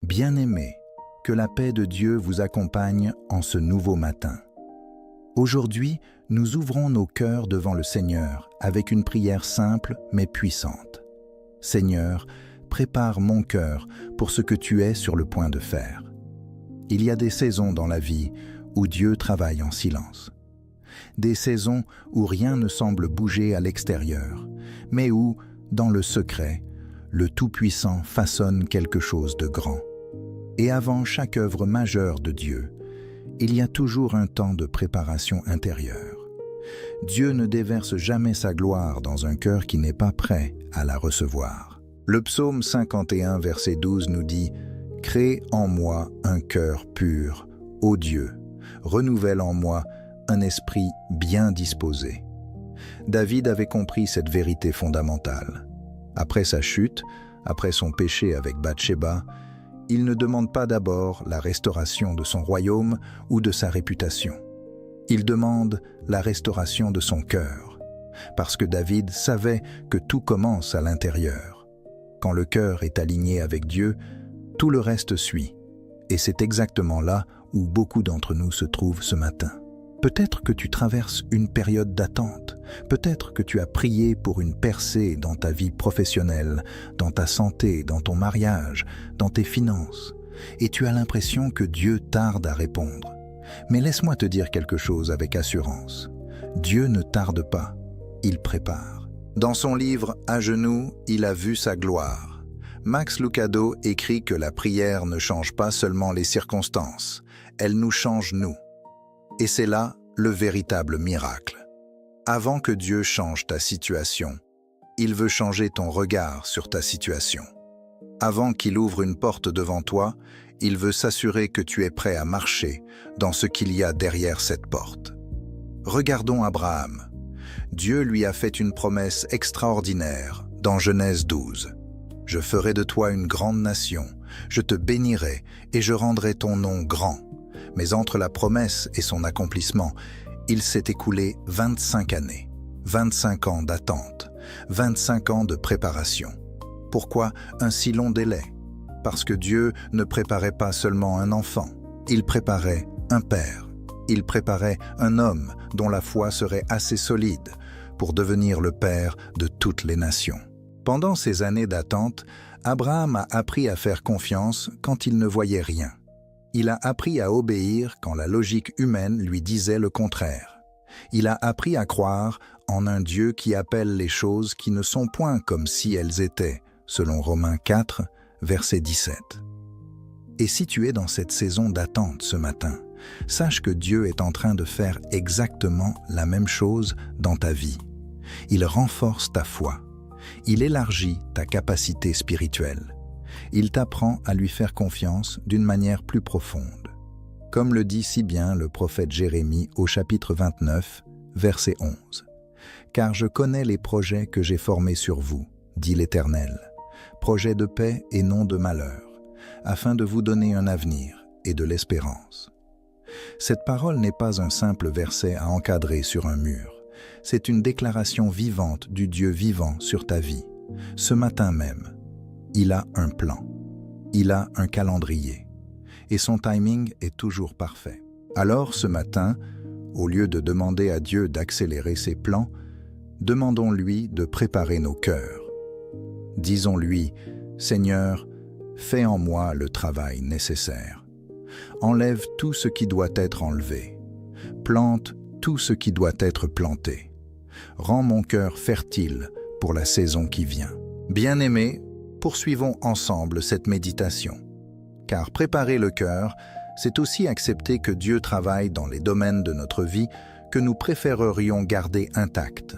Bien-aimés, que la paix de Dieu vous accompagne en ce nouveau matin. Aujourd'hui, nous ouvrons nos cœurs devant le Seigneur avec une prière simple mais puissante. Seigneur, prépare mon cœur pour ce que tu es sur le point de faire. Il y a des saisons dans la vie où Dieu travaille en silence. Des saisons où rien ne semble bouger à l'extérieur, mais où, dans le secret, le Tout-Puissant façonne quelque chose de grand. Et avant chaque œuvre majeure de Dieu, il y a toujours un temps de préparation intérieure. Dieu ne déverse jamais sa gloire dans un cœur qui n'est pas prêt à la recevoir. Le psaume 51, verset 12 nous dit « Crée en moi un cœur pur, ô Dieu, renouvelle en moi un esprit bien disposé. » David avait compris cette vérité fondamentale. Après sa chute, après son péché avec Bathsheba, il ne demande pas d'abord la restauration de son royaume ou de sa réputation. Il demande la restauration de son cœur, parce que David savait que tout commence à l'intérieur. Quand le cœur est aligné avec Dieu, tout le reste suit. Et c'est exactement là où beaucoup d'entre nous se trouvent ce matin. Peut-être que tu traverses une période d'attente. Peut-être que tu as prié pour une percée dans ta vie professionnelle, dans ta santé, dans ton mariage, dans tes finances. Et tu as l'impression que Dieu tarde à répondre. Mais laisse-moi te dire quelque chose avec assurance. Dieu ne tarde pas, il prépare. Dans son livre « À genoux, il a vu sa gloire », Max Lucado écrit que la prière ne change pas seulement les circonstances, elle nous change nous. Et c'est là le véritable miracle. Avant que Dieu change ta situation, il veut changer ton regard sur ta situation. Avant qu'il ouvre une porte devant toi, il veut s'assurer que tu es prêt à marcher dans ce qu'il y a derrière cette porte. Regardons Abraham. Dieu lui a fait une promesse extraordinaire dans Genèse 12. « Je ferai de toi une grande nation, je te bénirai et je rendrai ton nom grand. » Mais entre la promesse et son accomplissement, il s'est écoulé 25 années, 25 ans d'attente, 25 ans de préparation. Pourquoi un si long délai? Parce que Dieu ne préparait pas seulement un enfant, il préparait un père. Il préparait un homme dont la foi serait assez solide pour devenir le père de toutes les nations. Pendant ces années d'attente, Abraham a appris à faire confiance quand il ne voyait rien. Il a appris à obéir quand la logique humaine lui disait le contraire. Il a appris à croire en un Dieu qui appelle les choses qui ne sont point comme si elles étaient, selon Romains 4, verset 17. Et si tu es dans cette saison d'attente ce matin, sache que Dieu est en train de faire exactement la même chose dans ta vie. Il renforce ta foi. Il élargit ta capacité spirituelle. Il t'apprend à lui faire confiance d'une manière plus profonde. Comme le dit si bien le prophète Jérémie au chapitre 29, verset 11. « Car je connais les projets que j'ai formés sur vous, dit l'Éternel, projets de paix et non de malheur, afin de vous donner un avenir et de l'espérance. » Cette parole n'est pas un simple verset à encadrer sur un mur. C'est une déclaration vivante du Dieu vivant sur ta vie. Ce matin même, il a un plan, il a un calendrier, et son timing est toujours parfait. Alors ce matin, au lieu de demander à Dieu d'accélérer ses plans, demandons-lui de préparer nos cœurs. Disons-lui, « Seigneur, fais en moi le travail nécessaire. Enlève tout ce qui doit être enlevé. Plante tout ce qui doit être planté. Rends mon cœur fertile pour la saison qui vient. » Bien-aimés, poursuivons ensemble cette méditation. Car préparer le cœur, c'est aussi accepter que Dieu travaille dans les domaines de notre vie que nous préférerions garder intacts.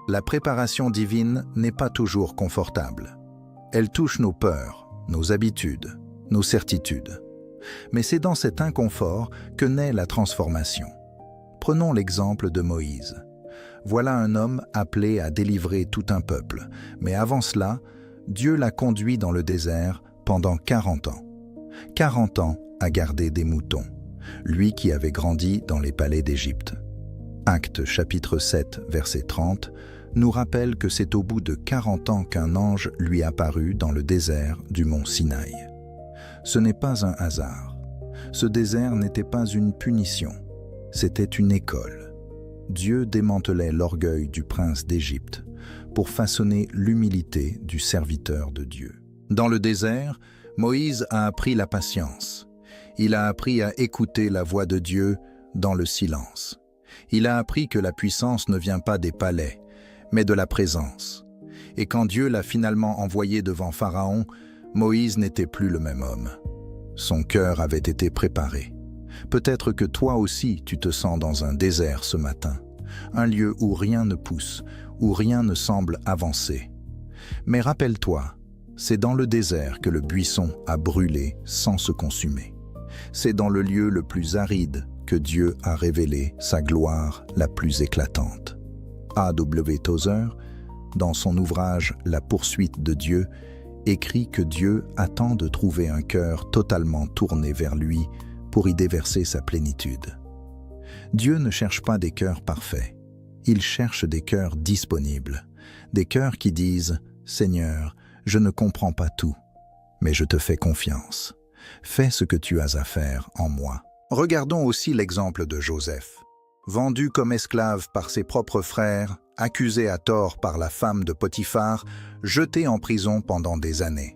La préparation divine n'est pas toujours confortable. Elle touche nos peurs, nos habitudes, nos certitudes. Mais c'est dans cet inconfort que naît la transformation. Prenons l'exemple de Moïse. Voilà un homme appelé à délivrer tout un peuple, mais avant cela, Dieu l'a conduit dans le désert pendant 40 ans. 40 ans à garder des moutons, lui qui avait grandi dans les palais d'Égypte. Actes chapitre 7, verset 30, nous rappelle que c'est au bout de 40 ans qu'un ange lui apparut dans le désert du mont Sinaï. Ce n'est pas un hasard. Ce désert n'était pas une punition, c'était une école. Dieu démantelait l'orgueil du prince d'Égypte pour façonner l'humilité du serviteur de Dieu. Dans le désert, Moïse a appris la patience. Il a appris à écouter la voix de Dieu dans le silence. Il a appris que la puissance ne vient pas des palais, mais de la présence. Et quand Dieu l'a finalement envoyé devant Pharaon, Moïse n'était plus le même homme. Son cœur avait été préparé. Peut-être que toi aussi tu te sens dans un désert ce matin, un lieu où rien ne pousse, où rien ne semble avancer. Mais rappelle-toi, c'est dans le désert que le buisson a brûlé sans se consumer. C'est dans le lieu le plus aride que Dieu a révélé sa gloire la plus éclatante. A.W. Tozer, dans son ouvrage « La poursuite de Dieu », écrit que Dieu attend de trouver un cœur totalement tourné vers lui pour y déverser sa plénitude. Dieu ne cherche pas des cœurs parfaits, il cherche des cœurs disponibles, des cœurs qui disent « Seigneur, je ne comprends pas tout, mais je te fais confiance. Fais ce que tu as à faire en moi. » Regardons aussi l'exemple de Joseph. Vendu comme esclave par ses propres frères, accusé à tort par la femme de Potiphar, jeté en prison pendant des années.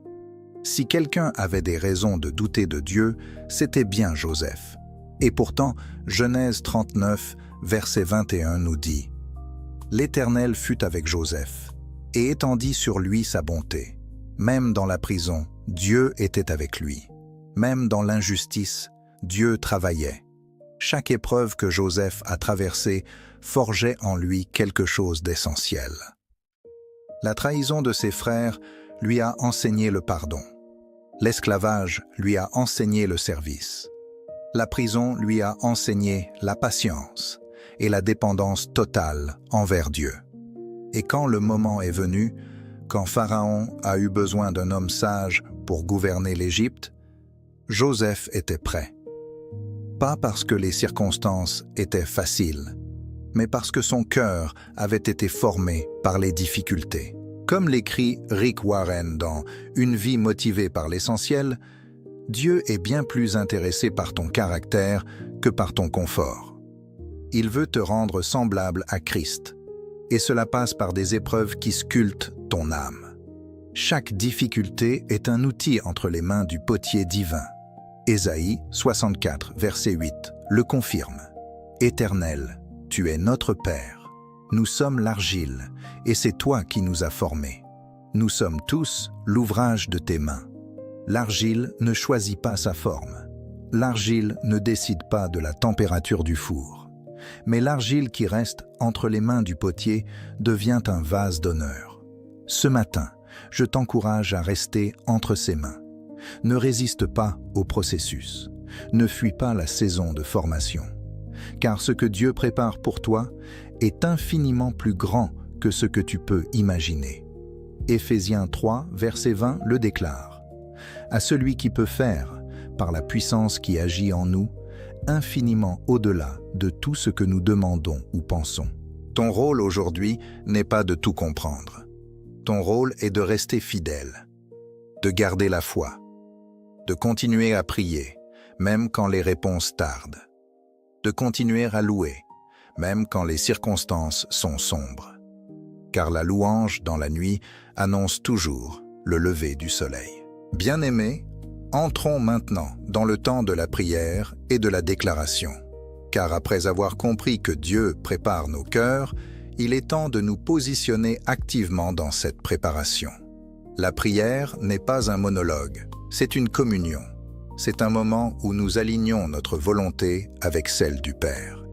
Si quelqu'un avait des raisons de douter de Dieu, c'était bien Joseph. Et pourtant, Genèse 39, verset 21 nous dit « L'Éternel fut avec Joseph, et étendit sur lui sa bonté. Même dans la prison, Dieu était avec lui. Même dans l'injustice, Dieu travaillait. Chaque épreuve que Joseph a traversée forgeait en lui quelque chose d'essentiel. La trahison de ses frères lui a enseigné le pardon. L'esclavage lui a enseigné le service. La prison lui a enseigné la patience et la dépendance totale envers Dieu. Et quand le moment est venu, quand Pharaon a eu besoin d'un homme sage pour gouverner l'Égypte, Joseph était prêt. Pas parce que les circonstances étaient faciles, mais parce que son cœur avait été formé par les difficultés. Comme l'écrit Rick Warren dans Une vie motivée par l'essentiel, Dieu est bien plus intéressé par ton caractère que par ton confort. Il veut te rendre semblable à Christ, et cela passe par des épreuves qui sculptent ton âme. Chaque difficulté est un outil entre les mains du potier divin. Ésaïe 64, verset 8, le confirme. Éternel, tu es notre Père. Nous sommes l'argile, et c'est toi qui nous as formés. Nous sommes tous l'ouvrage de tes mains. L'argile ne choisit pas sa forme. L'argile ne décide pas de la température du four. Mais l'argile qui reste entre les mains du potier devient un vase d'honneur. Ce matin, je t'encourage à rester entre ses mains. Ne résiste pas au processus. Ne fuis pas la saison de formation. Car ce que Dieu prépare pour toi est infiniment plus grand que ce que tu peux imaginer. Éphésiens 3, verset 20 le déclare. À celui qui peut faire, par la puissance qui agit en nous, infiniment au-delà de tout ce que nous demandons ou pensons. Ton rôle aujourd'hui n'est pas de tout comprendre. Ton rôle est de rester fidèle, de garder la foi, de continuer à prier, même quand les réponses tardent, de continuer à louer, même quand les circonstances sont sombres. Car la louange dans la nuit annonce toujours le lever du soleil. Bien-aimés, entrons maintenant dans le temps de la prière et de la déclaration. Car après avoir compris que Dieu prépare nos cœurs, il est temps de nous positionner activement dans cette préparation. La prière n'est pas un monologue, c'est une communion. C'est un moment où nous alignons notre volonté avec celle du Père.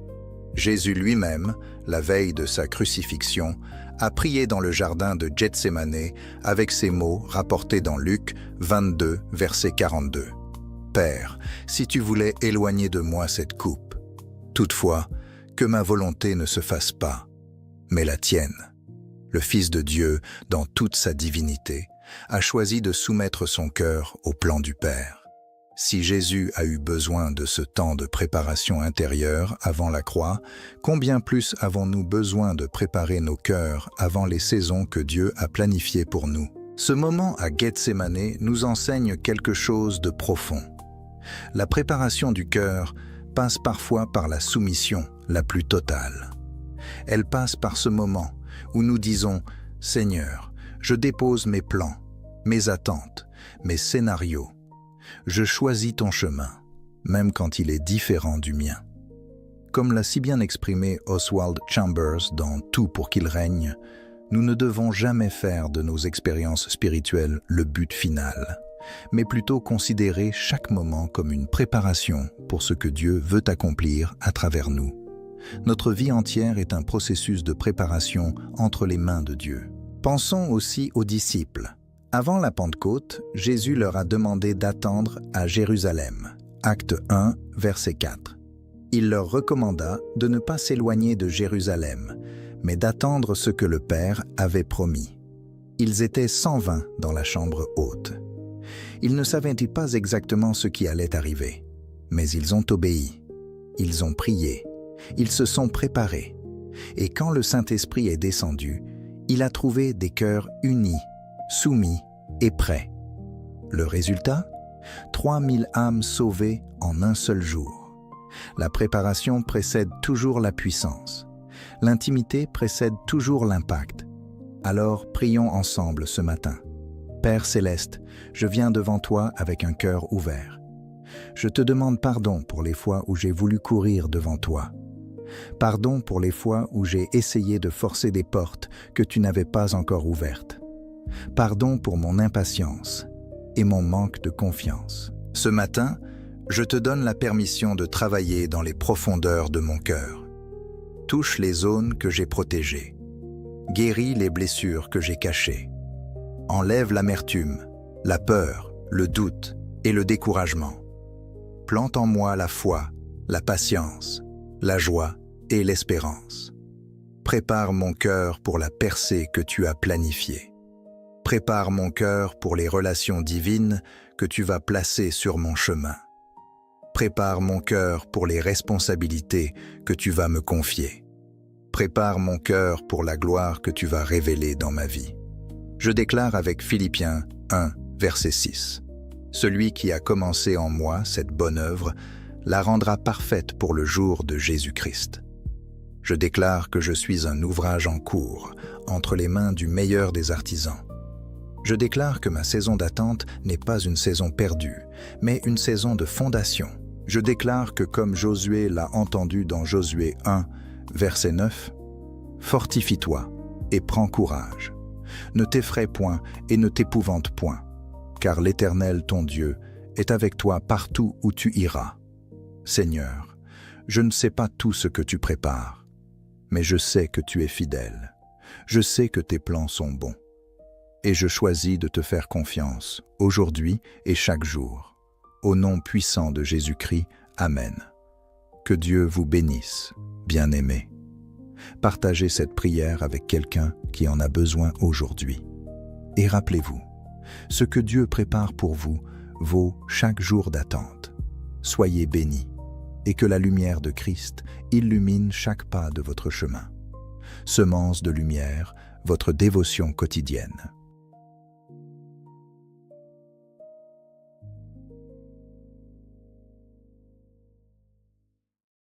Jésus lui-même, la veille de sa crucifixion, a prié dans le jardin de Gethsémane avec ces mots rapportés dans Luc 22, verset 42. « Père, si tu voulais éloigner de moi cette coupe, toutefois, que ma volonté ne se fasse pas, mais la tienne. » Le Fils de Dieu, dans toute sa divinité, a choisi de soumettre son cœur au plan du Père. Si Jésus a eu besoin de ce temps de préparation intérieure avant la croix, combien plus avons-nous besoin de préparer nos cœurs avant les saisons que Dieu a planifiées pour nous? Ce moment à Gethsémane nous enseigne quelque chose de profond. La préparation du cœur passe parfois par la soumission la plus totale. Elle passe par ce moment où nous disons « Seigneur, je dépose mes plans, mes attentes, mes scénarios. Je choisis ton chemin, même quand il est différent du mien. » Comme l'a si bien exprimé Oswald Chambers dans Tout pour qu'il règne, nous ne devons jamais faire de nos expériences spirituelles le but final, mais plutôt considérer chaque moment comme une préparation pour ce que Dieu veut accomplir à travers nous. Notre vie entière est un processus de préparation entre les mains de Dieu. Pensons aussi aux disciples. Avant la Pentecôte, Jésus leur a demandé d'attendre à Jérusalem. Acte 1, verset 4. Il leur recommanda de ne pas s'éloigner de Jérusalem, mais d'attendre ce que le Père avait promis. Ils étaient 120 dans la chambre haute. Ils ne savaient pas exactement ce qui allait arriver, mais ils ont obéi. Ils ont prié. Ils se sont préparés. Et quand le Saint-Esprit est descendu, il a trouvé des cœurs unis, soumis et prêts. Le résultat ? 3000 âmes sauvées en un seul jour. La préparation précède toujours la puissance. L'intimité précède toujours l'impact. Alors prions ensemble ce matin. Père céleste, je viens devant toi avec un cœur ouvert. Je te demande pardon pour les fois où j'ai voulu courir devant toi. Pardon pour les fois où j'ai essayé de forcer des portes que tu n'avais pas encore ouvertes. Pardon pour mon impatience et mon manque de confiance. Ce matin, je te donne la permission de travailler dans les profondeurs de mon cœur. Touche les zones que j'ai protégées. Guéris les blessures que j'ai cachées. Enlève l'amertume, la peur, le doute et le découragement. Plante en moi la foi, la patience, la joie et l'espérance. Prépare mon cœur pour la percée que tu as planifiée. Prépare mon cœur pour les relations divines que tu vas placer sur mon chemin. Prépare mon cœur pour les responsabilités que tu vas me confier. Prépare mon cœur pour la gloire que tu vas révéler dans ma vie. Je déclare avec Philippiens 1, verset 6. Celui qui a commencé en moi cette bonne œuvre la rendra parfaite pour le jour de Jésus-Christ. Je déclare que je suis un ouvrage en cours, entre les mains du meilleur des artisans. Je déclare que ma saison d'attente n'est pas une saison perdue, mais une saison de fondation. Je déclare que comme Josué l'a entendu dans Josué 1, verset 9, « Fortifie-toi et prends courage. Ne t'effraie point et ne t'épouvante point, car l'Éternel ton Dieu est avec toi partout où tu iras. Seigneur, je ne sais pas tout ce que tu prépares, mais je sais que tu es fidèle. Je sais que tes plans sont bons. Et je choisis de te faire confiance, aujourd'hui et chaque jour. Au nom puissant de Jésus-Christ, Amen. Que Dieu vous bénisse, bien-aimés. Partagez cette prière avec quelqu'un qui en a besoin aujourd'hui. Et rappelez-vous, ce que Dieu prépare pour vous vaut chaque jour d'attente. Soyez bénis, et que la lumière de Christ illumine chaque pas de votre chemin. Semence de lumière, votre dévotion quotidienne.